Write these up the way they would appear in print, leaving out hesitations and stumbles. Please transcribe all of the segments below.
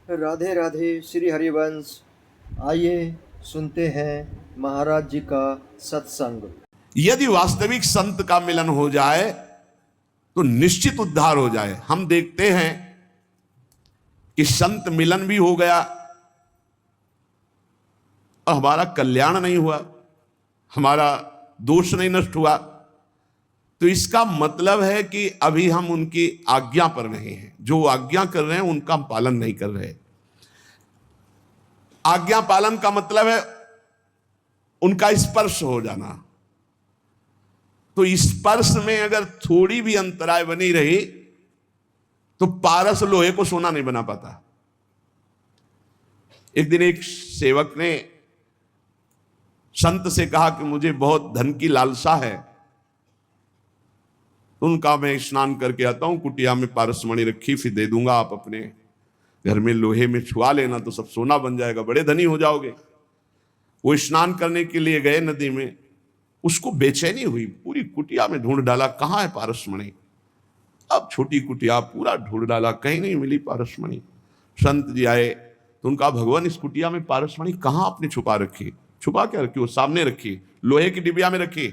राधे राधे श्री हरिवंश। आइए सुनते हैं महाराज जी का सत्संग। यदि वास्तविक संत का मिलन हो जाए तो निश्चित उद्धार हो जाए। हम देखते हैं कि संत मिलन भी हो गया और हमारा कल्याण नहीं हुआ, हमारा दोष नहीं नष्ट हुआ, तो इसका मतलब है कि अभी हम उनकी आज्ञा पर नहीं हैं। जो आज्ञा कर रहे हैं उनका हम पालन नहीं कर रहे। आज्ञा पालन का मतलब है उनका स्पर्श हो जाना। तो स्पर्श में अगर थोड़ी भी अंतराय बनी रही तो पारस लोहे को सोना नहीं बना पाता। एक दिन एक सेवक ने संत से कहा कि मुझे बहुत धन की लालसा है। उनका मैं स्नान करके आता हूं, कुटिया में पारसमणि रखी, फिर दे दूंगा, आप अपने घर में लोहे में छुआ लेना तो सब सोना बन जाएगा, बड़े धनी हो जाओगे। वो स्नान करने के लिए गए नदी में, उसको बेचैनी हुई, पूरी कुटिया में ढूंढ डाला, कहाँ है पारसमणि। अब छोटी कुटिया पूरा ढूंढ डाला, कहीं नहीं मिली पारसमणि। संत जी आए तो उनका, भगवान इस कुटिया में पारसमणि कहाँ आपने छुपा रखी? छुपा क्या रखी? वो सामने रखी, लोहे की डिबिया में रखी,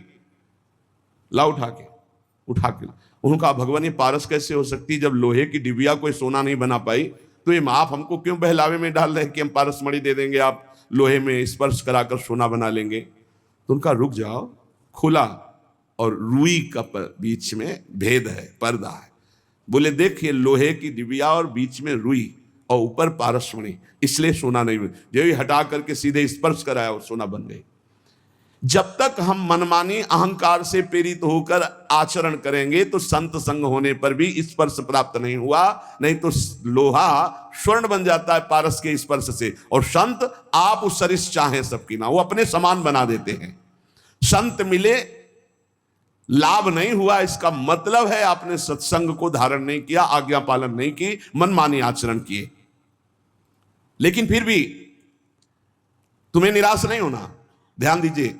ला उठा के उनका, भगवान ये पारस कैसे हो सकती जब लोहे की डिबिया कोई सोना नहीं बना पाई, तो ये आप हमको क्यों बहलावे में डाल रहे हैं कि हम पारसमणि दे देंगे, आप लोहे में स्पर्श कराकर सोना बना लेंगे। तो उनका, रुक जाओ, खुला और रुई का बीच में भेद है, पर्दा है। बोले देख, ये लोहे की डिबिया और बीच में रुई और ऊपर पारसमणि, इसलिए सोना नहीं बन। जो ही हटा करके सीधे स्पर्श कराया और सोना बन गई। जब तक हम मनमानी अहंकार से प्रेरित होकर आचरण करेंगे तो संत संग होने पर भी स्पर्श प्राप्त नहीं हुआ। नहीं तो लोहा स्वर्ण बन जाता है पारस के स्पर्श से। और संत आप उस सरिस चाहें सबकी ना, वो अपने समान बना देते हैं। संत मिले, लाभ नहीं हुआ, इसका मतलब है आपने सत्संग को धारण नहीं किया, आज्ञा पालन नहीं की, मनमानी आचरण किए। लेकिन फिर भी तुम्हें निराश नहीं होना। ध्यान दीजिए,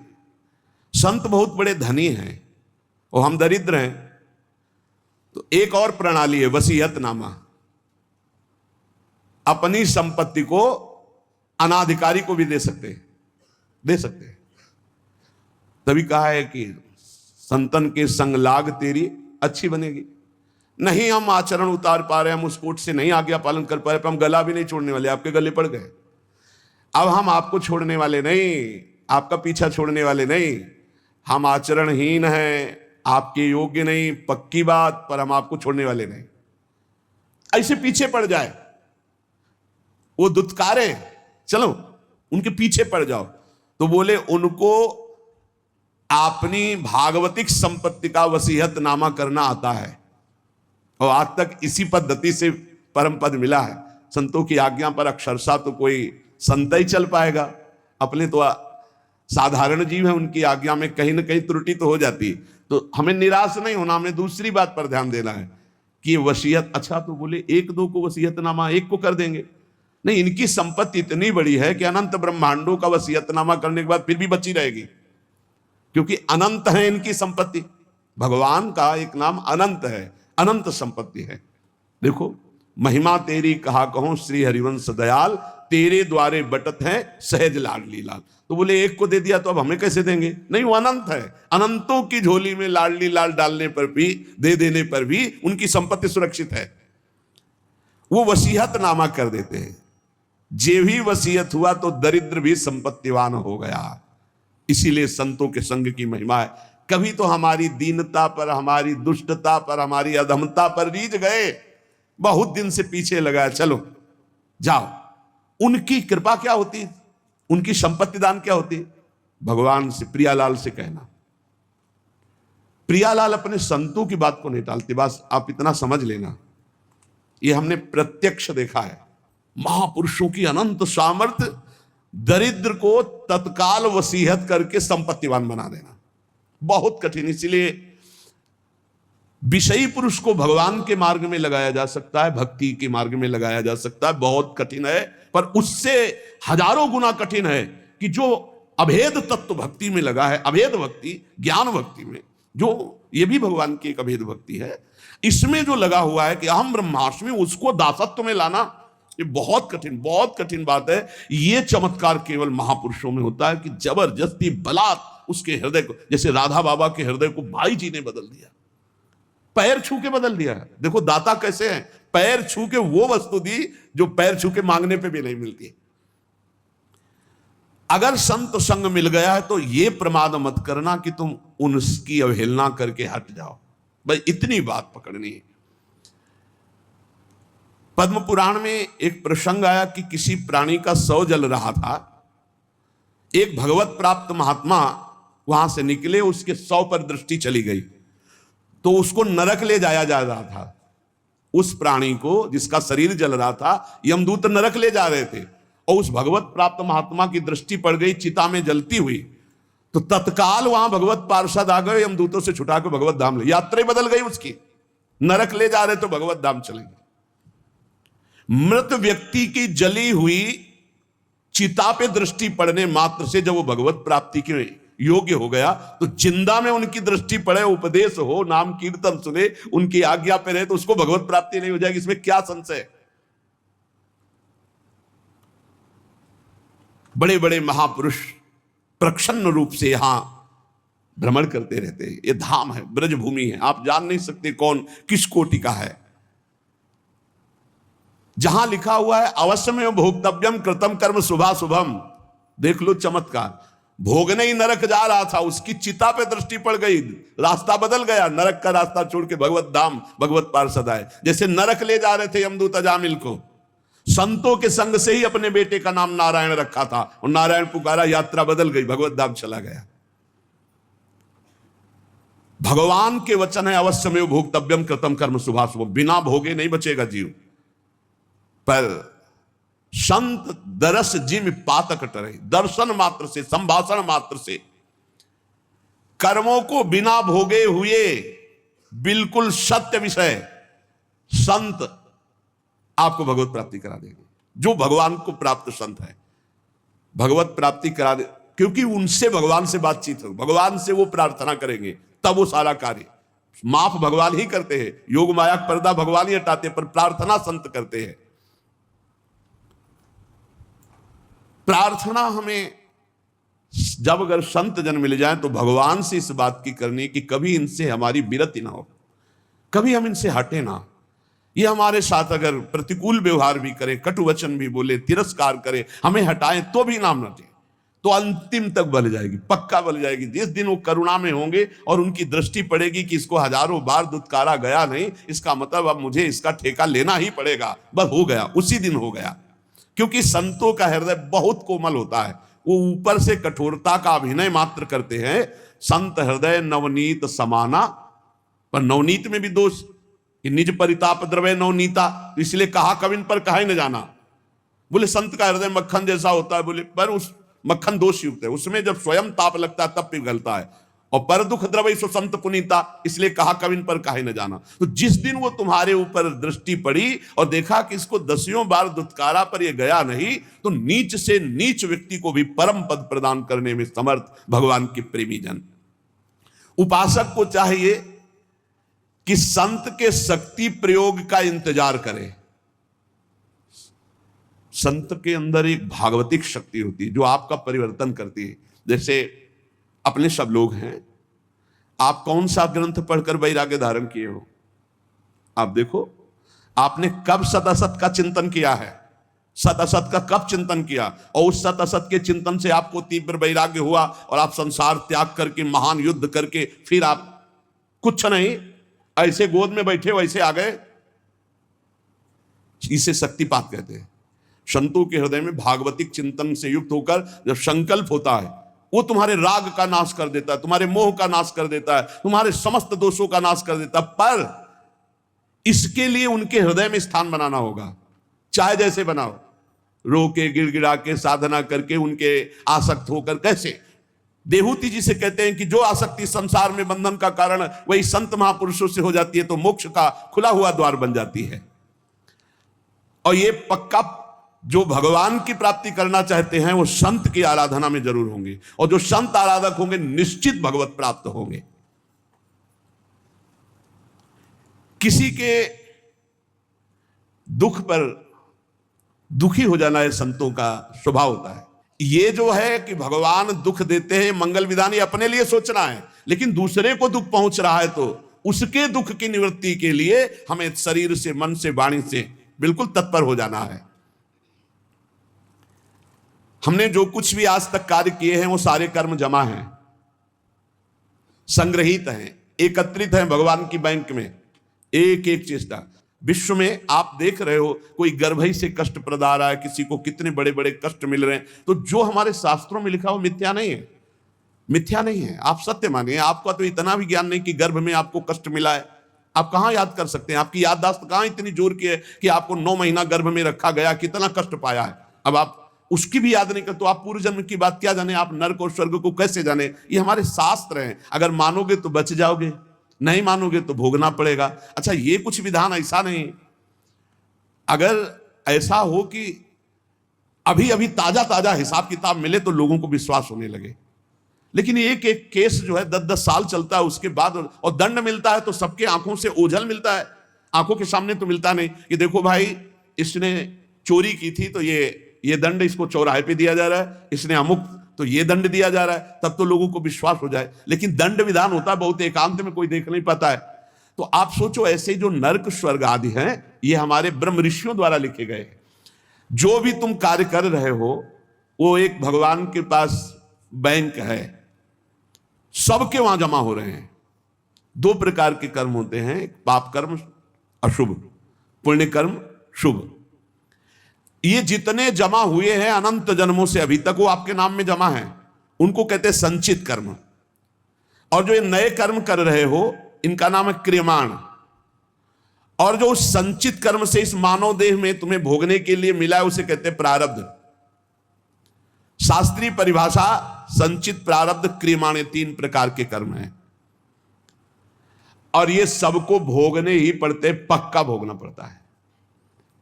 संत बहुत बड़े धनी हैं और हम दरिद्र हैं। तो एक और प्रणाली है, वसीयतनामा। अपनी संपत्ति को अनाधिकारी को भी दे सकते हैं। तभी कहा है कि संतन के संग लाग तेरी अच्छी बनेगी। नहीं हम आचरण उतार पा रहे, हम उस कोट से नहीं आज्ञा पालन कर पा रहे, हम गला भी नहीं छोड़ने वाले, आपके गले पड़ गए। अब हम आपको छोड़ने वाले नहीं, आपका पीछा छोड़ने वाले नहीं। हम आचरणहीन हैं, आपके योग्य नहीं, पक्की बात, पर हम आपको छोड़ने वाले नहीं। ऐसे पीछे पड़ जाए, वो दुत्कारे, चलो उनके पीछे पड़ जाओ, तो बोले उनको अपनी भागवतिक संपत्ति का वसीयतनामा करना आता है। और आज तक इसी पद्धति से परम पद मिला है। संतों की आज्ञा पर अक्षरशः तो कोई संत ही चल पाएगा। अपने तो साधारण जीव है, उनकी आज्ञा में कहीं ना कहीं त्रुटि तो हो जाती। तो हमें निराश नहीं होना, हमें दूसरी बात पर ध्यान देना है कि वसीयत, अच्छा तो बोले एक दो को वसीयतनामा एक को कर देंगे, नहीं, इनकी संपत्ति इतनी बड़ी है कि अनंत ब्रह्मांडों का वसीयतनामा करने के बाद फिर भी बची रहेगी, क्योंकि अनंत है इनकी संपत्ति। भगवान का एक नाम अनंत है, अनंत संपत्ति है। देखो, महिमा तेरी कहा कहूं श्री हरिवंश दयाल, तेरे द्वारे बटत है सहज लाडली लाल। तो बोले एक को दे दिया तो अब हमें कैसे देंगे? नहीं, वो अनंत है। अनंतों की झोली में लाडली लाल डालने पर भी, दे देने पर भी उनकी संपत्ति सुरक्षित है। वो वसीयतनामा कर देते हैं। जे भी वसीयत हुआ तो दरिद्र भी संपत्तिवान हो गया। इसीलिए संतों के संग की महिमा है। कभी तो हमारी दीनता पर, हमारी दुष्टता पर, हमारी अधमता पर रीझ गए, बहुत दिन से पीछे लगाया, चलो जाओ। उनकी कृपा क्या होती, उनकी संपत्ति दान क्या होती? भगवान से, प्रियालाल से कहना। प्रियालाल अपने संतों की बात को नहीं टालते। बस आप इतना समझ लेना, ये हमने प्रत्यक्ष देखा है। महापुरुषों की अनंत सामर्थ्य दरिद्र को तत्काल वसीयत करके संपत्तिवान बना देना बहुत कठिन। इसलिए विषयी पुरुष को भगवान के मार्ग में लगाया जा सकता है, भक्ति के मार्ग में लगाया जा सकता है, बहुत कठिन है। पर उससे हजारों गुना कठिन है कि जो अभेद तत्व भक्ति में लगा है, अभेद भक्ति, ज्ञान भक्ति में, जो ये भी भगवान की एक अभेद भक्ति है, इसमें जो लगा हुआ है कि अहम ब्रह्मास्मि, उसको दासत्व में लाना ये बहुत कठिन बात है। ये चमत्कार केवल महापुरुषों में होता है कि जबरदस्ती बलात् उसके हृदय को, जैसे राधा बाबा के हृदय को भाई जी ने बदल दिया, पैर छू के बदल दिया। देखो दाता कैसे हैं, पैर छू के वो वस्तु दी जो पैर छू के मांगने पे भी नहीं मिलती। अगर संत संग मिल गया है तो ये प्रमाद मत करना कि तुम उनकी अवहेलना करके हट जाओ। भाई इतनी बात पकड़नी है। पद्म पुराण में एक प्रसंग आया कि किसी प्राणी का शव जल रहा था। एक भगवत प्राप्त महात्मा वहां से निकले, उसके शव पर दृष्टि चली गई तो उसको नरक ले जाया जा रहा था। उस प्राणी को जिसका शरीर जल रहा था यमदूत नरक ले जा रहे थे, और उस भगवत प्राप्त महात्मा की दृष्टि पड़ गई चिता में जलती हुई, तो तत्काल वहां भगवत पार्षद आ गए, यमदूतों से छुटा के भगवत धाम ले। यात्रा बदल गई उसकी, नरक ले जा रहे तो भगवत धाम चलेंगे। मृत व्यक्ति की जली हुई चिता पे दृष्टि पड़ने मात्र से जब वो भगवत प्राप्ति के योग्य हो गया, तो जिंदा में उनकी दृष्टि पड़े, उपदेश हो, नाम कीर्तन सुने, उनकी आज्ञा पे रहे तो उसको भगवत प्राप्ति नहीं हो जाएगी, इसमें क्या संशय। बड़े बड़े महापुरुष प्रच्छन्न रूप से यहां भ्रमण करते रहते हैं। ये धाम है, ब्रजभूमि है, आप जान नहीं सकते कौन किस कोटि का है। जहां लिखा हुआ है अवश्य में भोक्तव्यम कृतम कर्म शुभा शुभम, देख लो चमत्कार। भोगने ही नरक जा रहा था, उसकी चिता पे दृष्टि पड़ गई, रास्ता बदल गया, नरक का रास्ता छोड़ के भगवत धाम भगवत पार्षद आए। जैसे नरक ले जा रहे थे यमदूत अजामिल को, संतों के संग से ही अपने बेटे का नाम नारायण रखा था, और नारायण पुकारा, यात्रा बदल गई, भगवत धाम चला गया। भगवान के वचन है अवश्य में भोक्तव्यम कृतम कर्म शुभा शुभम, बिना भोगे नहीं बचेगा जीव। पर संत दरस जिम पातक टरे, दर्शन मात्र से, संभाषण मात्र से, कर्मों को बिना भोगे हुए बिल्कुल सत्य विषय संत आपको भगवत प्राप्ति करा देंगे। जो भगवान को प्राप्त संत है भगवत प्राप्ति करा दे, क्योंकि उनसे भगवान से बातचीत हो, भगवान से वो प्रार्थना करेंगे, तब वो सारा कार्य माफ भगवान ही करते हैं। योग माया पर्दा भगवान ही हटाते, पर प्रार्थना संत करते हैं। प्रार्थना हमें जब अगर संत जन मिल जाए तो भगवान से इस बात की करनी कि कभी इनसे हमारी विरति ना हो, कभी हम इनसे हटे ना। ये हमारे साथ अगर प्रतिकूल व्यवहार भी करे, कटु वचन भी बोले, तिरस्कार करे, हमें हटाएं तो भी नाम न दे, तो अंतिम तक बल जाएगी, पक्का बल जाएगी। जिस दिन वो करुणा में होंगे और उनकी दृष्टि पड़ेगी कि इसको हजारों बार दुत्कारा गया नहीं, इसका मतलब अब मुझे इसका ठेका लेना ही पड़ेगा, बस हो गया, उसी दिन हो गया। क्योंकि संतों का हृदय बहुत कोमल होता है, वो ऊपर से कठोरता का अभिनय मात्र करते हैं। संत हृदय नवनीत समाना, पर नवनीत में भी दोष कि निज परिताप द्रव्य नवनीता, इसलिए कहा कविन पर कहा ही न जाना। बोले संत का हृदय मक्खन जैसा होता है, बोले पर उस मक्खन दोष युक्त है, उसमें जब स्वयं ताप लगता है तब पिघलता है। और पर दुख द्रव्य सो संत पुनीता, इसलिए कहा कविन पर कहा ही न जाना। तो जिस दिन वो तुम्हारे ऊपर दृष्टि पड़ी और देखा कि इसको दसियों बार दुत्कारा पर ये गया नहीं, तो नीच से नीच व्यक्ति को भी परम पद प्रदान करने में समर्थ भगवान के प्रेमी जन। उपासक को चाहिए कि संत के शक्ति प्रयोग का इंतजार करे। संत के अंदर एक भागवतिक शक्ति होती है जो आपका परिवर्तन करती है। जैसे अपने सब लोग हैं, आप कौन सा ग्रंथ पढ़कर वैराग्य धारण किए हो? आप देखो, आपने कब सत असत का चिंतन किया है, सत असत का कब चिंतन किया, और उस सत असत के चिंतन से आपको तीव्र वैराग्य हुआ और आप संसार त्याग करके महान युद्ध करके फिर आप कुछ नहीं ऐसे गोद में बैठे वैसे आ गए। इसे शक्तिपात कहते हैं। संतों के हृदय में भागवतिक चिंतन से युक्त होकर जब संकल्प होता है, वो तुम्हारे राग का नाश कर देता है, तुम्हारे मोह का नाश कर देता है, तुम्हारे समस्त दोषों का नाश कर देता है। पर इसके लिए उनके हृदय में स्थान बनाना होगा, चाहे जैसे बनाओ, रो के गिड़गिड़ा के साधना करके उनके आसक्त होकर। कैसे? देहूती जी से कहते हैं कि जो आसक्ति संसार में बंधन का कारण वही संत महापुरुषों से हो जाती है तो मोक्ष का खुला हुआ द्वार बन जाती है। और ये पक्का जो भगवान की प्राप्ति करना चाहते हैं वो संत की आराधना में जरूर होंगे, और जो संत आराधक होंगे निश्चित भगवत प्राप्त होंगे। किसी के दुख पर दुखी हो जाना ये संतों का स्वभाव होता है। ये जो है कि भगवान दुख देते हैं, मंगल विधान, ये अपने लिए सोचना है, लेकिन दूसरे को दुख पहुंच रहा है तो उसके दुख की निवृत्ति के लिए हमें शरीर से, मन से, वाणी से बिल्कुल तत्पर हो जाना है। हमने जो कुछ भी आज तक कार्य किए हैं वो सारे कर्म जमा हैं, संग्रहित हैं, एकत्रित हैं भगवान की बैंक में। एक एक चेष्टा विश्व में आप देख रहे हो, कोई गर्भ से कष्ट प्रद आ रहा है, किसी को कितने बड़े बड़े कष्ट मिल रहे हैं, तो जो हमारे शास्त्रों में लिखा हो मिथ्या नहीं है, मिथ्या नहीं है। आप सत्य मानिए। आपका तो इतना भी ज्ञान नहीं कि गर्भ में आपको कष्ट मिला है, आप कहां याद कर सकते हैं? आपकी याददाश्त कहां इतनी जोर की है कि आपको 9 महीना गर्भ में रखा गया, कितना कष्ट पाया है। अब आप उसकी भी याद नहीं कर तो आप पूर्व जन्म की बात क्या जाने, आप नरक और स्वर्ग को कैसे जाने? ये हमारे शास्त्र हैं, अगर मानोगे तो बच जाओगे, नहीं मानोगे तो भोगना पड़ेगा। अच्छा, ये कुछ विधान ऐसा नहीं, अगर ऐसा हो कि अभी अभी ताजा ताजा हिसाब किताब मिले तो लोगों को विश्वास होने लगे, लेकिन एक एक केस जो है 10-10 साल चलता है, उसके बाद और दंड मिलता है तो सबके आंखों से ओझल मिलता है, आंखों के सामने तो मिलता नहीं कि देखो भाई इसने चोरी की थी तो ये दंड इसको चौराहे पे दिया जा रहा है, इसने अमुक तो ये दंड दिया जा रहा है, तब तो लोगों को विश्वास हो जाए। लेकिन दंड विधान होता है बहुत एकांत में, कोई देख नहीं पाता है। तो आप सोचो, ऐसे जो नरक स्वर्ग आदि हैं ये हमारे ब्रह्म ऋषियों द्वारा लिखे गए हैं। जो भी तुम कार्य कर रहे हो वो एक भगवान के पास बैंक है, सबके वहां जमा हो रहे हैं। 2 प्रकार के कर्म होते हैं, पाप कर्म अशुभ, पुण्य कर्म शुभ। ये जितने जमा हुए हैं अनंत जन्मों से अभी तक, वो आपके नाम में जमा है, उनको कहते हैं संचित कर्म। और जो ये नए कर्म कर रहे हो इनका नाम है क्रियमाण। और जो उस संचित कर्म से इस मानव देह में तुम्हें भोगने के लिए मिला है उसे कहते हैं प्रारब्ध। शास्त्रीय परिभाषा संचित, प्रारब्ध, क्रियमाण, 3 प्रकार के कर्म हैं। और ये सबको भोगने ही पड़ते, पक्का भोगना पड़ता है।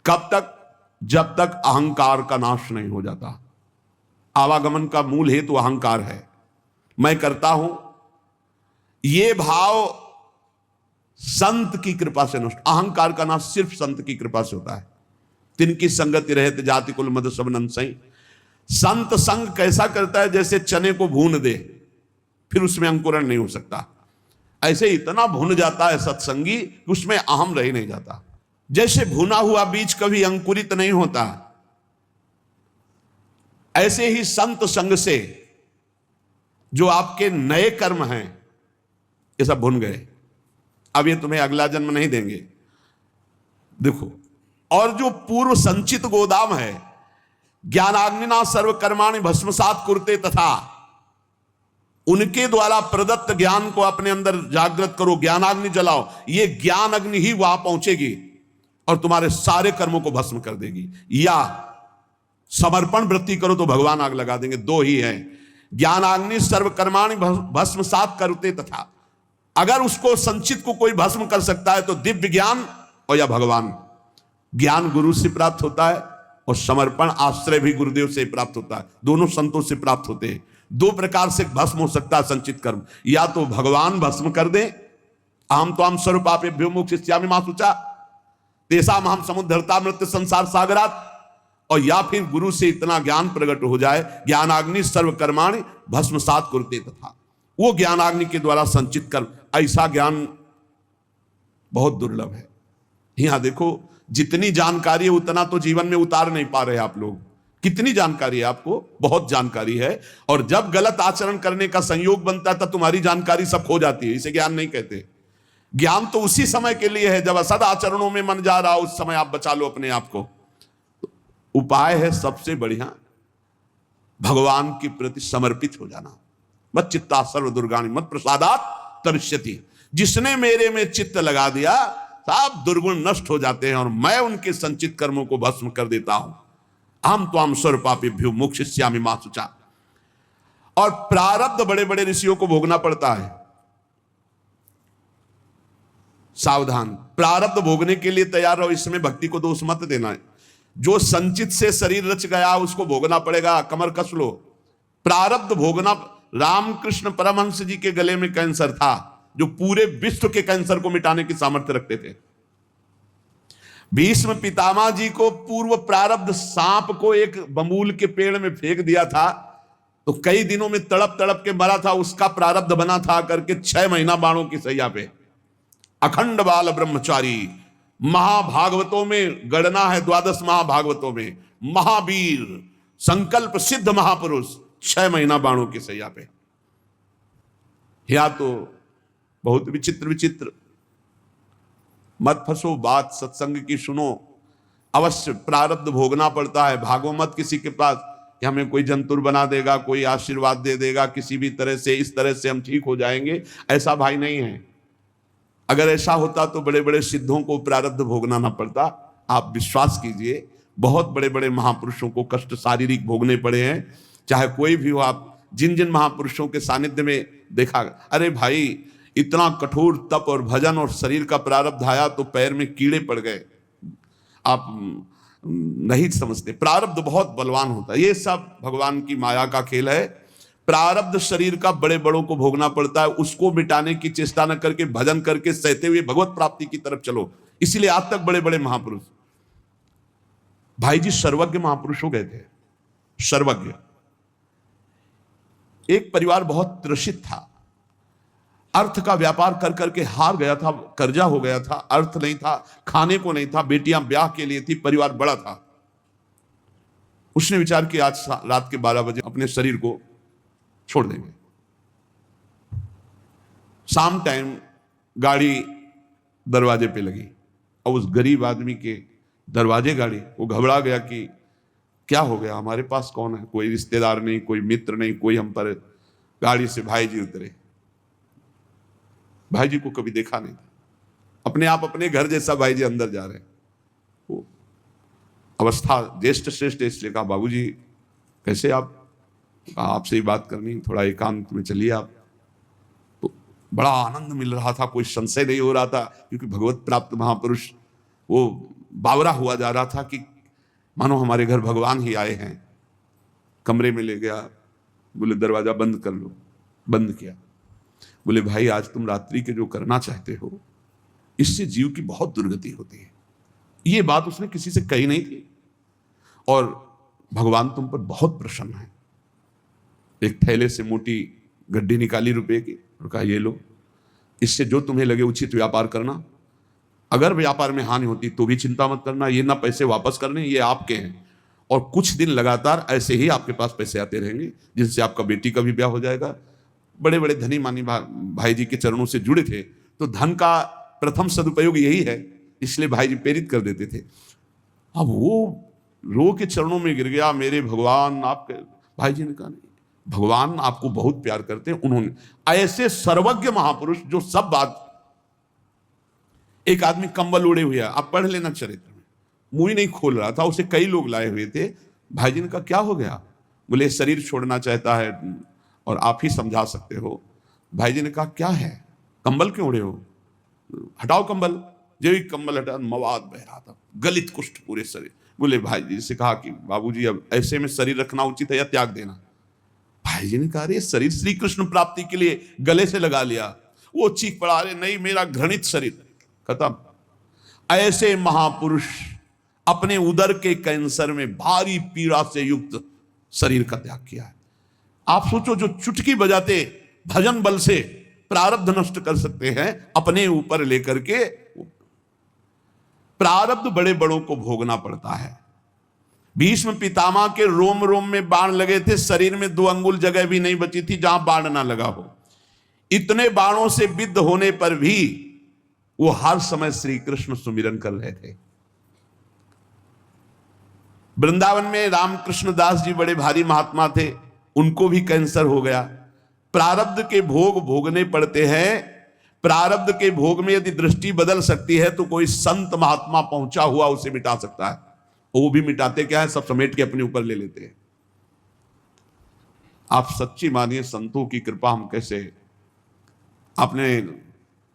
कब तक? जब तक अहंकार का नाश नहीं हो जाता। आवागमन का मूल हेतु अहंकार है, मैं करता हूं, ये भाव संत की कृपा से नष्ट। अहंकार का नाश सिर्फ संत की कृपा से होता है। तिनकी संगति रहते जाति कुल मद सब नंसई। संत संग कैसा करता है? जैसे चने को भून दे, फिर उसमें अंकुरण नहीं हो सकता, ऐसे इतना भून जाता है सत्संगी कि उसमें अहम रह नहीं जाता। जैसे भुना हुआ बीज कभी अंकुरित नहीं होता, ऐसे ही संत संग से जो आपके नए कर्म हैं ये सब भुन गए, अब ये तुम्हें अगला जन्म नहीं देंगे। देखो, और जो पूर्व संचित गोदाम है, ज्ञानाग्निना सर्व कर्माणि भस्मसात कुरुते तथा, उनके द्वारा प्रदत्त ज्ञान को अपने अंदर जागृत करो, ज्ञानाग्नि जलाओ, ये ज्ञान अग्नि ही वहां पहुंचेगी और तुम्हारे सारे कर्मों को भस्म कर देगी। या समर्पण वृत्ति करो तो भगवान आग लगा देंगे, 2 ही है। ज्ञानाग्नि सर्व कर्माणि भस्मसात कुरुते तथा, अगर उसको संचित को कोई भस्म कर सकता है तो दिव्य ज्ञान और या भगवान। ज्ञान गुरु से प्राप्त होता है और समर्पण आश्रय भी गुरुदेव से प्राप्त होता है, दोनों संतों से प्राप्त होते हैं। 2 प्रकार से भस्म हो सकता है संचित कर्म, या तो भगवान भस्म कर दे, अहम त्वाम सर्वपापेभ्यो मोक्षयिष्यामि मा शुचा तेषाम अहम समुद्धरता मृत्यु संसार सागरात, और या फिर गुरु से इतना ज्ञान प्रकट हो जाए, ज्ञानाग्नि सर्व कर्माणि भस्मसात कुरुते तथा, वो ज्ञानाग्नि के द्वारा संचित कर्म। ऐसा ज्ञान बहुत दुर्लभ है। यहां देखो, जितनी जानकारी है उतना तो जीवन में उतार नहीं पा रहे आप लोग। कितनी जानकारी है आपको? बहुत जानकारी है, और जब गलत आचरण करने का संयोग बनता है तब तुम्हारी जानकारी सब खो जाती है। इसे ज्ञान नहीं कहते। ज्ञान तो उसी समय के लिए है जब असद आचरणों में मन जा रहा, उस समय आप बचा लो अपने आप को। उपाय है सबसे बढ़िया, भगवान के प्रति समर्पित हो जाना। मत चित्ता सर्व दुर्गाणि मत प्रसादात तरिष्यति, जिसने मेरे में चित्त लगा दिया सब दुर्गुण नष्ट हो जाते हैं और मैं उनके संचित कर्मों को भस्म कर देता हूं। हम त्वाम सर्वपापेभ्यो मोक्षयिष्यामि मा शुचा। और प्रारब्ध बड़े बड़े ऋषियों को भोगना पड़ता है। सावधान, प्रारब्ध भोगने के लिए तैयार रहो, इसमें भक्ति को दोष मत देना है। जो संचित से शरीर रच गया उसको भोगना पड़ेगा, कमर कस लो। प्रारब्ध भोगना, रामकृष्ण परमहंस जी के गले में कैंसर था जो पूरे विश्व के कैंसर को मिटाने की सामर्थ्य रखते थे। भीष्म पितामह जी को पूर्व प्रारब्ध सांप को एक बबूल के पेड़ में फेंक दिया था, तो कई दिनों में तड़प तड़प के मरा था, उसका प्रारब्ध बना था करके 6 महीना बाणों की सैया पे। अखंड बाल ब्रह्मचारी, महाभागवतों में गणना है, 12 महाभागवतों में महावीर संकल्प सिद्ध महापुरुष 6 महीना बाणों की सैया पे। या तो बहुत विचित्र विचित्र, मत फंसो, बात सत्संग की सुनो, अवश्य प्रारब्ध भोगना पड़ता है। भागो मत किसी के पास कि हमें कोई जंतुर बना देगा, कोई आशीर्वाद दे देगा, किसी भी तरह से इस तरह से हम ठीक हो जाएंगे, ऐसा भाई नहीं है। अगर ऐसा होता तो बड़े बड़े सिद्धों को प्रारब्ध भोगना ना पड़ता। आप विश्वास कीजिए, बहुत बड़े बड़े महापुरुषों को कष्ट शारीरिक भोगने पड़े हैं, चाहे कोई भी हो। आप जिन जिन महापुरुषों के सानिध्य में देखा, अरे भाई इतना कठोर तप और भजन और शरीर का प्रारब्ध आया तो पैर में कीड़े पड़ गए। आप नहीं समझते, प्रारब्ध बहुत बलवान होता है। ये सब भगवान की माया का खेल है। प्रारब्ध शरीर का बड़े बड़ों को भोगना पड़ता है, उसको मिटाने की चेष्टा न करके भजन करके सहते हुए भगवत प्राप्ति की तरफ चलो। इसीलिए आज तक बड़े बड़े महापुरुष, भाई जी सर्वज्ञ महापुरुष हो गए थे। सर्वज्ञ, एक परिवार बहुत त्रसित था, अर्थ का व्यापार कर करके हार गया था, कर्जा हो गया था, अर्थ नहीं था, खाने को नहीं था, बेटियां ब्याह के लिए थी, परिवार बड़ा था। उसने विचार किया आज रात के 12 बजे अपने शरीर को छोड़ देंगे। शाम टाइम गाड़ी दरवाजे पे लगी और उस गरीब आदमी के दरवाजे गाड़ी, वो घबरा गया कि क्या हो गया, हमारे पास कौन है, कोई रिश्तेदार नहीं, कोई मित्र नहीं, कोई हम पर। गाड़ी से भाई जी उतरे, भाई जी को कभी देखा नहीं था, अपने आप अपने घर जैसा भाई जी अंदर जा रहे हैं। वो अवस्था ज्येष्ठ श्रेष्ठ, इसलिए कहा बाबूजी कैसे आप, आपसे ही बात करनी, थोड़ा एकांत में चलिए आप। तो बड़ा आनंद मिल रहा था, कोई संशय नहीं हो रहा था, क्योंकि भगवत प्राप्त महापुरुष वो बावरा हुआ जा रहा था कि मानो हमारे घर भगवान ही आए हैं। कमरे में ले गया, बोले दरवाजा बंद कर लो, बंद किया। बोले भाई आज तुम रात्रि के जो करना चाहते हो, इससे जीव की बहुत दुर्गति होती है। ये बात उसने किसी से कही नहीं थी, और भगवान तुम पर बहुत प्रसन्न है। एक थैले से मोटी गड्डी निकाली रुपए की और कहा ये लो, इससे जो तुम्हें लगे उचित व्यापार करना, अगर व्यापार में हानि होती तो भी चिंता मत करना, ये ना पैसे वापस करने, ये आपके हैं। और कुछ दिन लगातार ऐसे ही आपके पास पैसे आते रहेंगे, जिनसे आपका बेटी का भी ब्याह हो जाएगा। बड़े बड़े धनी मानी भाई जी के चरणों से जुड़े थे, तो धन का प्रथम सदुपयोग यही है, इसलिए भाई जी प्रेरित कर देते थे। अब वो रो के चरणों में गिर गया, मेरे भगवान आपके। भाई जी ने कहा नहीं, भगवान आपको बहुत प्यार करते हैं। उन्होंने ऐसे सर्वज्ञ महापुरुष जो सब बात। एक आदमी कंबल उड़े हुए, आप पढ़ लेना चरित्र में, मुंह ही नहीं खोल रहा था, उसे कई लोग लाए हुए थे। भाई जी ने कहा क्या हो गया? बोले शरीर छोड़ना चाहता है और आप ही समझा सकते हो। भाई जी ने कहा क्या है, कंबल क्यों उड़े हो, हटाओ कंबल। जो ही कंबल हटा, मवाद बह रहा था, गलित कुष्ठ पूरे शरीर। बोले भाई जी से कहा कि बाबूजी अब ऐसे में शरीर रखना उचित है या त्याग देना? भाई जी ने कहा अरे शरीर श्री कृष्ण प्राप्ति के लिए गले से लगा लिया। वो चीख पड़ा, अरे नहीं मेरा घृणित शरीर। खत्म। ऐसे महापुरुष अपने उदर के कैंसर में भारी पीड़ा से युक्त शरीर का त्याग किया है। आप सोचो, जो चुटकी बजाते भजन बल से प्रारब्ध नष्ट कर सकते हैं, अपने ऊपर लेकर के प्रारब्ध बड़े बड़ों को भोगना पड़ता है। भीष्म पितामह के रोम रोम में बाण लगे थे, शरीर में 2 अंगुल जगह भी नहीं बची थी जहां बाण ना लगा हो। इतने बाणों से विद्ध होने पर भी वो हर समय श्री कृष्ण सुमिरन कर रहे थे। वृंदावन में रामकृष्ण दास जी बड़े भारी महात्मा थे, उनको भी कैंसर हो गया। प्रारब्ध के भोग भोगने पड़ते हैं। प्रारब्ध के भोग में यदि दृष्टि बदल सकती है तो कोई संत महात्मा पहुंचा हुआ उसे मिटा सकता है। वो भी मिटाते क्या है, सब समेट के अपने ऊपर ले लेते हैं। आप सच्ची मानिए, संतों की कृपा हम कैसे। आपने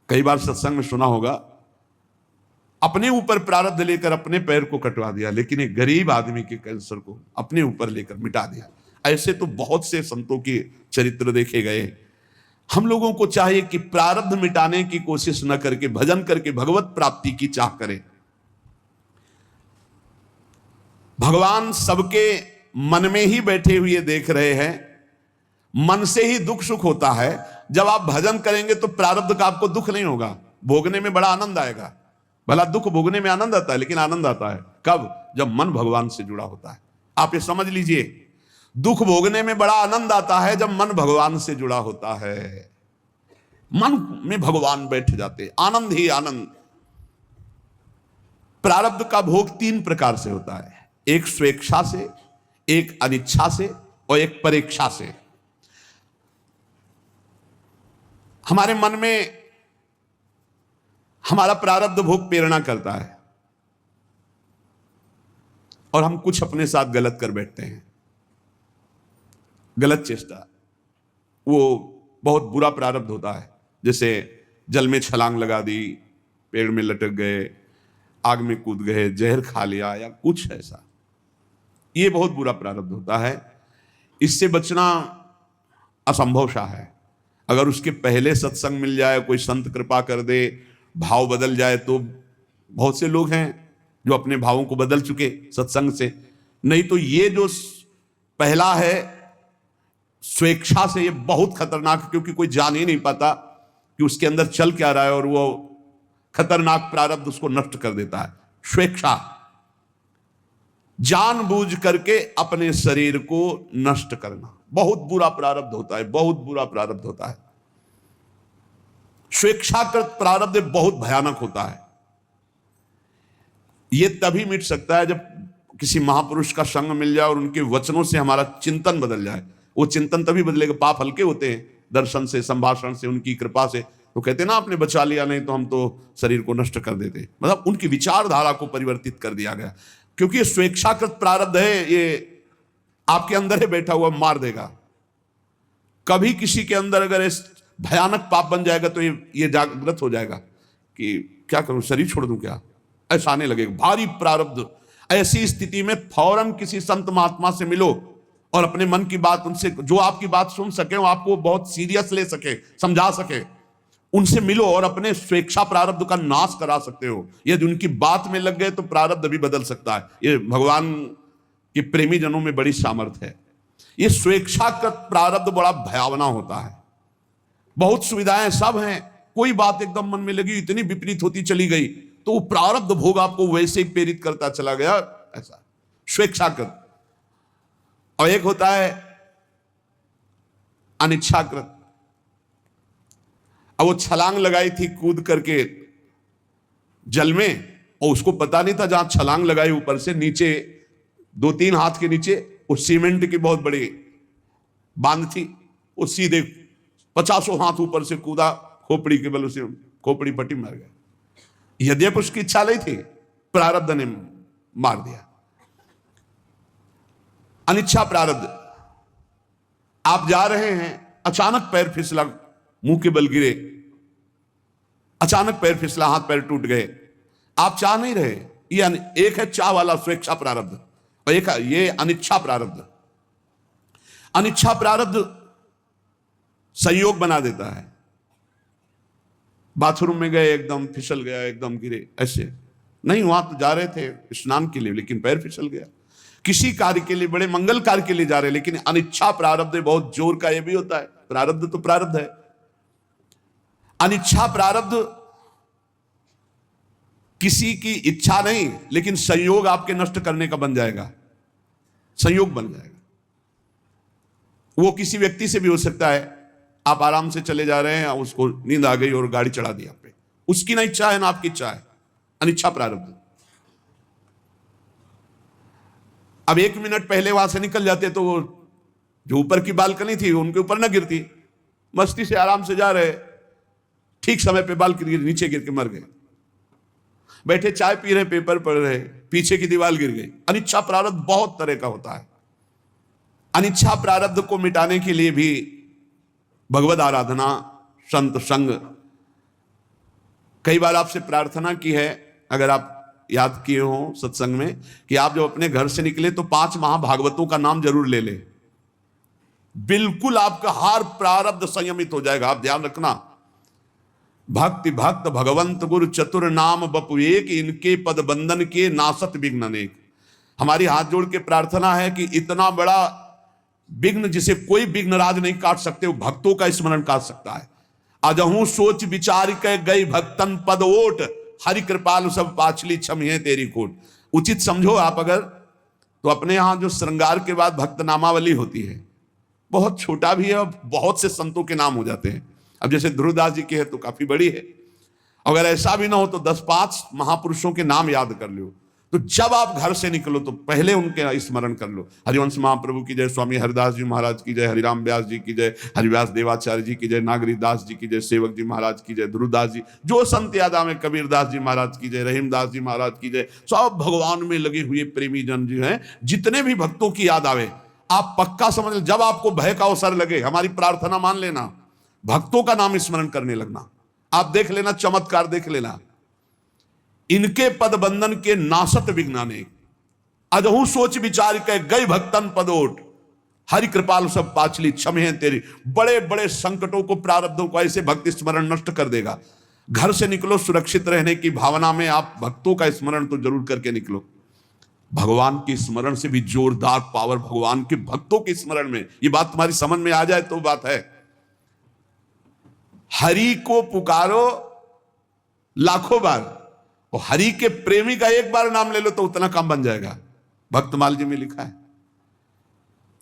कई बार सत्संग में सुना होगा, अपने ऊपर प्रारब्ध लेकर अपने पैर को कटवा दिया, लेकिन एक गरीब आदमी के कैंसर को अपने ऊपर लेकर मिटा दिया। ऐसे तो बहुत से संतों के चरित्र देखे गए। हम लोगों को चाहिए कि प्रारब्ध मिटाने की कोशिश न करके भजन करके भगवत प्राप्ति की चाह करें। भगवान सबके मन में ही बैठे हुए देख रहे हैं। मन से ही दुख सुख होता है। जब आप भजन करेंगे तो प्रारब्ध का आपको दुख नहीं होगा, भोगने में बड़ा आनंद आएगा। भला दुख भोगने में आनंद आता है, लेकिन आनंद आता है कब? जब मन भगवान से जुड़ा होता है। आप ये समझ लीजिए, दुख भोगने में बड़ा आनंद आता है जब मन भगवान से जुड़ा होता है। मन में भगवान बैठ जाते, आनंद ही आनंद। प्रारब्ध का भोग 3 प्रकार से होता है, एक स्वेच्छा से, एक अनिच्छा से और एक परेच्छा से। हमारे मन में हमारा प्रारब्ध भोग प्रेरणा करता है और हम कुछ अपने साथ गलत कर बैठते हैं, गलत चेष्टा, वो बहुत बुरा प्रारब्ध होता है। जैसे जल में छलांग लगा दी, पेड़ में लटक गए, आग में कूद गए, जहर खा लिया या कुछ ऐसा, ये बहुत बुरा प्रारब्ध होता है। इससे बचना असंभव सा है। अगर उसके पहले सत्संग मिल जाए, कोई संत कृपा कर दे, भाव बदल जाए, तो बहुत से लोग हैं जो अपने भावों को बदल चुके सत्संग से। नहीं तो ये जो पहला है स्वेच्छा से, ये बहुत खतरनाक, क्योंकि कोई जान ही नहीं पाता कि उसके अंदर चल क्या रहा है, और वो खतरनाक प्रारब्ध उसको नष्ट कर देता है। स्वेच्छा, जानबूझ करके अपने शरीर को नष्ट करना, बहुत बुरा प्रारब्ध होता है, बहुत बुरा प्रारब्ध होता है। स्वेच्छाकृत प्रारब्ध बहुत भयानक होता है। यह तभी मिट सकता है जब किसी महापुरुष का संग मिल जाए और उनके वचनों से हमारा चिंतन बदल जाए। वो चिंतन तभी बदलेगा, पाप हल्के होते हैं दर्शन से, संभाषण से, उनकी कृपा से। तो कहते ना, आपने बचा लिया, नहीं तो हम तो शरीर को नष्ट कर देते। मतलब उनकी विचारधारा को परिवर्तित कर दिया गया, क्योंकि ये स्वेच्छाकृत प्रारब्ध है, ये आपके अंदर है बैठा हुआ, मार देगा। कभी किसी के अंदर अगर भयानक पाप बन जाएगा तो ये जागृत हो जाएगा कि क्या करूं, शरीर छोड़ दूं क्या, ऐसा आने लगेगा, भारी प्रारब्ध। ऐसी स्थिति में फौरन किसी संत महात्मा से मिलो और अपने मन की बात उनसे, जो आपकी बात सुन सके, वो आपको बहुत सीरियस ले सके, समझा सके, उनसे मिलो और अपने स्वेच्छा प्रारब्ध का नाश करा सकते हो। यदि उनकी बात में लग गए तो प्रारब्ध भी बदल सकता है। ये भगवान के प्रेमी जनों में बड़ी सामर्थ्य है। ये स्वेच्छाकृत प्रारब्ध बड़ा भयावना होता है। बहुत सुविधाएं सब हैं, कोई बात एकदम मन में लगी, इतनी विपरीत होती चली गई, तो वो प्रारब्ध भोग आपको वैसे ही प्रेरित करता चला गया, ऐसा स्वेच्छाकृत। और एक होता है अनिच्छाकृत। अब वो छलांग लगाई थी कूद करके जल में, और उसको पता नहीं था जहां छलांग लगाई ऊपर से नीचे 2-3 हाथ के नीचे वो सीमेंट की बहुत बड़ी बांध थी, वो सीधे 50 हाथ ऊपर से कूदा, खोपड़ी के बल उसे खोपड़ी पट्टी मार गया। यद्यपि उसकी इच्छा नहीं थी, प्रारब्ध ने मार दिया। अनिच्छा प्रारब्ध, आप जा रहे हैं, अचानक पैर फिसला, मुंह के बल गिरे, अचानक पैर फिसला, हाथ पैर टूट गए, आप चाह नहीं रहे। ये एक है चाह वाला स्वेच्छा प्रारब्ध और एक है ये अनिच्छा प्रारब्ध। अनिच्छा प्रारब्ध संयोग बना देता है। बाथरूम में गए, एकदम फिसल गया, एकदम गिरे, ऐसे नहीं, वहां तो जा रहे थे स्नान के लिए, लेकिन पैर फिसल गया। किसी कार्य के लिए, बड़े मंगल कार्य के लिए जा रहे, लेकिन अनिच्छा प्रारब्ध बहुत जोर का ये भी होता है। प्रारब्ध तो प्रारब्ध है। अनिच्छा प्रारब्ध किसी की इच्छा नहीं, लेकिन संयोग आपके नष्ट करने का बन जाएगा, संयोग बन जाएगा। वो किसी व्यक्ति से भी हो सकता है। आप आराम से चले जा रहे हैं, उसको नींद आ गई और गाड़ी चढ़ा दी आप पे, उसकी ना इच्छा है ना आपकी इच्छा है, अनिच्छा प्रारब्ध। अब 1 मिनट पहले वहां से निकल जाते तो वो जो ऊपर की बालकनी थी उनके ऊपर ना गिरती, मस्ती से आराम से जा रहे, ठीक समय पे बालकनी नीचे गिर के मर गए। बैठे चाय पी रहे, पेपर पढ़ रहे, पीछे की दीवार गिर गई। अनिच्छा प्रारब्ध बहुत तरह का होता है। अनिच्छा प्रारब्ध को मिटाने के लिए भी भगवद आराधना, संत संग, कई बार आपसे प्रार्थना की है, अगर आप याद किए हो सत्संग में, कि आप जब अपने घर से निकले तो 5 महाभागवतों का नाम जरूर ले ले, बिल्कुल आपका हर प्रारब्ध संयमित हो जाएगा। आप ध्यान रखना, भक्ति भक्त भगवंत गुरु चतुर नाम बपु एक, इनके पद बंधन के नासत विघ्न अनेक। हमारी हाथ जोड़ के प्रार्थना है कि इतना बड़ा विघ्न जिसे कोई विघ्नराज नहीं काट सकते, वो भक्तों का स्मरण काट सकता है। अजहू सोच विचार के गई भक्तन पद ओट, हरि कृपालु सब पाछली छमिये तेरी कोट। उचित समझो आप अगर, तो अपने यहां जो श्रृंगार के बाद भक्त नामावली होती है, बहुत छोटा भी है और बहुत से संतों के नाम हो जाते हैं। अब जैसे ध्रुवदास जी की है तो काफी बड़ी है। अगर ऐसा भी ना हो तो 10-5 महापुरुषों के नाम याद कर लो। तो जब आप घर से निकलो तो पहले उनके स्मरण कर लो। हरिवंश महाप्रभु की जय, स्वामी हरिदास जी महाराज की जय, हरिराम व्यास जी की जय, हरिव्यास देवाचार्य जी की जय, नागरीदास जी की जय, सेवक जी महाराज की जय, ध्रुवदास जी, जो संत याद आवे, कबीरदास जी महाराज की जय, रहीमदास जी महाराज की जय। सब भगवान में लगे हुए प्रेमी जन जी हैं, जितने भी भक्तों की याद आवे आप पक्का समझ लें, जब आपको भय का अवसर लगे, हमारी प्रार्थना मान लेना, भक्तों का नाम स्मरण करने लगना। आप देख लेना, चमत्कार देख लेना। इनके पद बंधन के नासत विज्ञाने, अजहू सोच विचार के गई भक्तन पदोट, हरि कृपाल सब पाचली क्षमे तेरी। बड़े बड़े संकटों को, प्रारब्धों को ऐसे भक्ति स्मरण नष्ट कर देगा। घर से निकलो सुरक्षित रहने की भावना में, आप भक्तों का स्मरण तो जरूर करके निकलो। भगवान के स्मरण से भी जोरदार पावर भगवान के भक्तों के स्मरण में। ये बात तुम्हारी समझ में आ जाए तो बात है। हरि को पुकारो लाखों बार, और हरि के प्रेमी का एक बार नाम ले लो तो उतना काम बन जाएगा। भक्तमाल जी में लिखा है।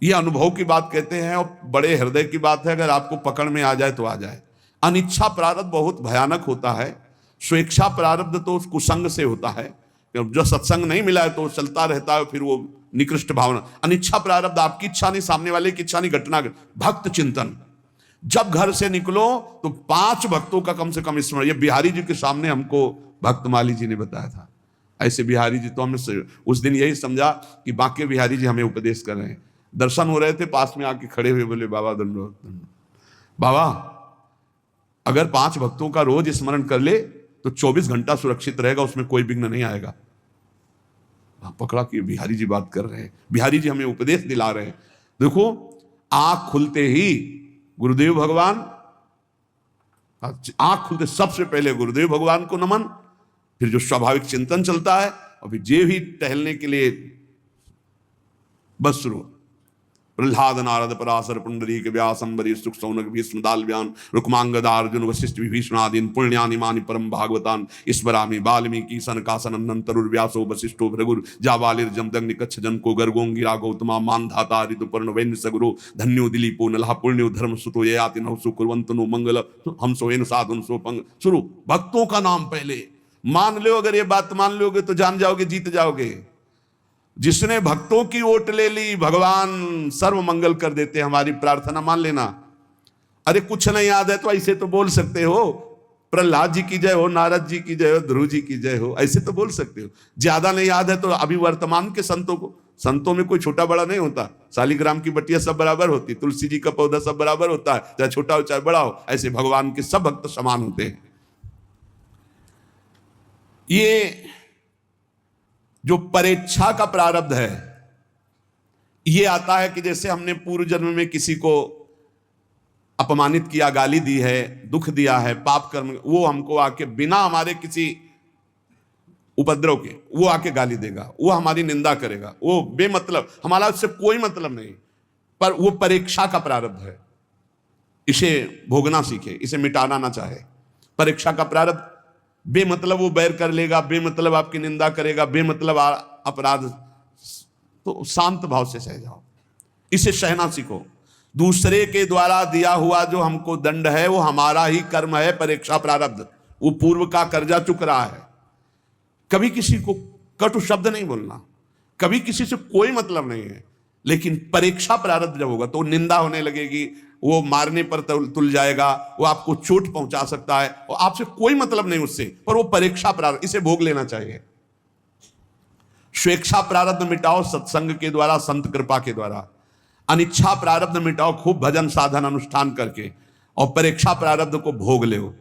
यह अनुभव की बात कहते हैं और बड़े हृदय की बात है। अगर आपको पकड़ में आ जाए तो आ जाए। अनिच्छा प्रारब्ध बहुत भयानक होता है। स्वेच्छा प्रारब्ध तो कुसंग से होता है, जो सत्संग नहीं मिला है तो चलता रहता है, फिर वो निकृष्ट भावना। अनिच्छा प्रारब्ध आपकी इच्छा नहीं, सामने वाले की इच्छा नहीं, घटना। भक्त चिंतन, जब घर से निकलो तो 5 भक्तों का कम से कम स्मरण। ये बिहारी जी के सामने हमको भक्तमाली जी ने बताया था। ऐसे बिहारी जी तो हमने उस दिन यही समझा कि बाकी बिहारी जी हमें उपदेश कर रहे हैं। दर्शन हो रहे थे, पास में आके खड़े हुए बोले, बाबा दंडोत बाबा, अगर 5 भक्तों का रोज स्मरण कर ले तो 24 घंटा सुरक्षित रहेगा, उसमें कोई विघ्न नहीं आएगा। पकड़ा कि बिहारी जी बात कर रहे हैं, बिहारी जी हमें उपदेश दिला रहे हैं। देखो, आंख खुलते ही गुरुदेव भगवान, आंख खुलते सबसे पहले गुरुदेव भगवान को नमन, फिर जो स्वाभाविक चिंतन चलता है, और फिर जे भी टहलने के लिए बस शुरू। प्रहलाद नारद पराशर पुंडरीक व्यास अम्बरी सुख सौनक भीष्म दाल्व्यान रुक्मांगदा अर्जुन वशिष्ठ विभीषण आदीन पुण्यानि मानि परम भागवतान ईश्वरामि वाल्मीकि सनकासन नंदन तरुर्व्यासो वशिष्ठो भृगुर जाबालिर जमदग्नि कच्छ जन को गर्गोंगिरा गौतमा मानधाता ऋतुपर्ण वैन्य सगुरो धन्यो दिलीपो नलहा पुण्यो धर्म सुतो ययाति नवसु कुर्वन्तनो मंगल हमसो एन साधुन सो पंग। शुरू, भक्तों का नाम पहले मान लो। अगर ये बात मान लोगे तो जान जाओगे, जीत जाओगे। जिसने भक्तों की ओट ले ली, भगवान सर्व मंगल कर देते। हमारी प्रार्थना मान लेना। अरे कुछ नहीं याद है तो ऐसे तो बोल सकते हो, प्रहलाद जी की जय हो, नारद जी की जय हो, ध्रुव जी की जय हो, ऐसे तो बोल सकते हो। ज्यादा नहीं याद है तो अभी वर्तमान के संतों को, संतों में कोई छोटा बड़ा नहीं होता। शालिग्राम की बटिया सब बराबर होती, तुलसी जी का पौधा सब बराबर होता है, चाहे छोटा हो चाहे बड़ा हो। ऐसे भगवान के सब भक्त समान होते हैं। ये जो परेच्छा का प्रारब्ध है, ये आता है कि जैसे हमने पूर्व जन्म में किसी को अपमानित किया, गाली दी है, दुख दिया है, पाप कर्म, वो हमको आके बिना हमारे किसी उपद्रव के वो आके गाली देगा, वो हमारी निंदा करेगा, वो बेमतलब, हमारा उससे कोई मतलब नहीं, पर वो परीक्षा का प्रारब्ध है। इसे भोगना सीखे, इसे मिटाना ना चाहे। परीक्षा का प्रारब्ध, बेमतलब वो बैर कर लेगा, बेमतलब आपकी निंदा करेगा, बेमतलब अपराध, तो शांत भाव से सह जाओ, इसे सहना सीखो। दूसरे के द्वारा दिया हुआ जो हमको दंड है वो हमारा ही कर्म है, परीक्षा प्रारब्ध, वो पूर्व का कर्जा चुक रहा है। कभी किसी को कटु शब्द नहीं बोलना, कभी किसी से कोई मतलब नहीं है, लेकिन परीक्षा प्रारब्ध जब होगा तो निंदा होने लगेगी, वो मारने पर तुल जाएगा, वो आपको चोट पहुंचा सकता है, और आपसे कोई मतलब नहीं उससे, पर वो परीक्षा प्रारब्ध, इसे भोग लेना चाहिए। स्वेच्छा प्रारब्ध मिटाओ सत्संग के द्वारा, संत कृपा के द्वारा। अनिच्छा प्रारब्ध मिटाओ खूब भजन साधन अनुष्ठान करके, और परीक्षा प्रारब्ध को भोग लो,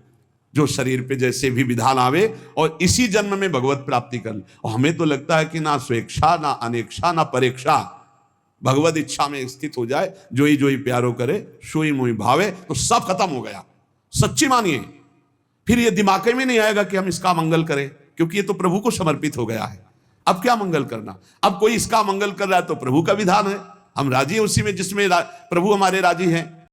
जो शरीर पे जैसे भी विधान आवे, और इसी जन्म में भगवत प्राप्ति कर। और हमें तो लगता है कि ना स्वेच्छा, ना अनेक्षा, ना परीक्षा, भगवत इच्छा में स्थित हो जाए, जो ही प्यारो करे सोई मोहि भावे, तो सब खत्म हो गया। सच्ची मानिए, फिर ये दिमाग में नहीं आएगा कि हम इसका मंगल करें, क्योंकि ये तो प्रभु को समर्पित हो गया है। अब क्या मंगल करना? अब कोई इसका मंगल कर रहा है तो प्रभु का विधान है, हम राजी हैं उसी में जिसमें प्रभु हमारे राजी हैं।